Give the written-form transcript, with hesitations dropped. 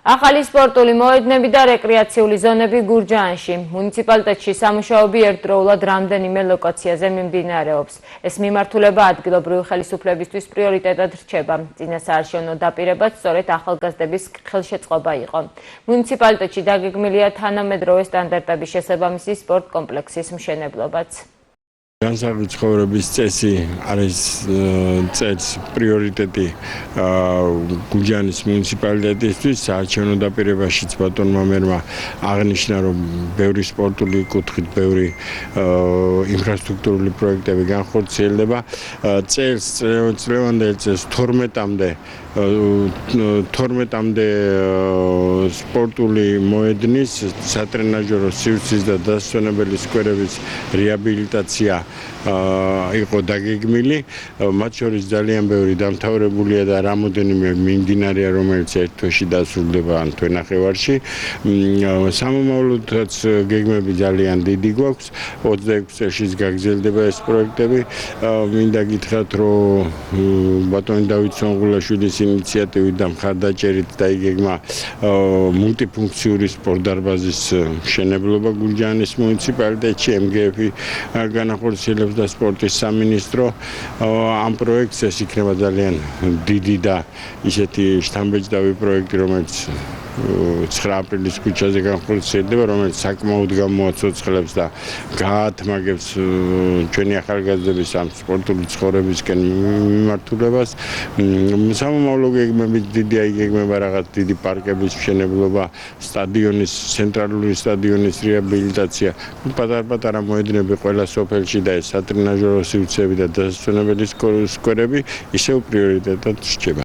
ახალი სპორტული მოედნები და რეკრეაციული ზონები გურჯაანში. მუნიციპალიტეტში სამუშაოები ერთდროულად რამდენიმე ლოკაციაზე მიმდინარეობს. ეს მიმართულება ადგილობრივი ხელისუფლებისთვის პრიორიტეტად რჩება. წინასაარჩევნო დაპირებაც სწორედ ახალგაზრდების ხელშეწყობა იყო. მუნიციპალიტეტში დაგეგმილია თანამედროვე სტანდარტების შესაბამისი სპორტ კომპლექსის მშენებლობაც. განსაკუთრებით ცხოვრების წესი არის წელს პრიორიტეტი გურჯაანის მუნიციპალიტეტისთვის. საარჩევნო დაპირებაშიც ბატონმა მერმა აღნიშნა, რომ ბევრი სპორტული კუთხით, ბევრი ინფრასტრუქტურული პროექტები განხორციელდება. წლევანდელ წელს 12-მდე სპორტული მოედნის, სატრენაჟერო სივრცის და დასვენებელი სკვერების რეაბილიტაცია იყო დაგეგმილი. მათ შორის ძალიან ბევრი დამთავრებულია და რამოდენიმე მიმდინარეა, რომელიც ერთ თვეში დასრულდება ან თვენახევარში. სამომავლოდაც გეგმები ძალიან დიდი გვაქვს. 26 წელს გაგრძელდება ეს პროექტები. მინდა გითხრათ, რომ ბატონი დავით სონღულაშვილის ინიციატივით და მხარდაჭერით დაიგეგმა მულტიფუნქციური სპორტ დარბაზის მშენებლობა გურჯაანის მუნიციპალიტეტში. MGF-ი განახორციელებს და სპორტის სამინისტრო ამ პროექტს. ეს იქნება ძალიან დიდი და ისეთი შთამბეჭდავი პროექტი, რომელიც 9 აპრილის ქუჩაზე განხორციელდება, რომელიც საკმაოდ გამოაცოცხლებს და გაათმაგებს ჩვენი ახალგაზრდების ამ სპორტული ცხოვრებისკენ მიმართულებას. სამომავლო გეგმებით დიდია იგეგმება რაღაც დიდი პარკების მშენებლობა, სტადიონის, ცენტრალური სტადიონის რეაბილიტაცია, პატარ-პატარა მოედნები ყველა სოფელში და ეს სატრენაჟერო სივრცეები და დასვენებელი სკვერები ისევ პრიორიტეტად რჩება.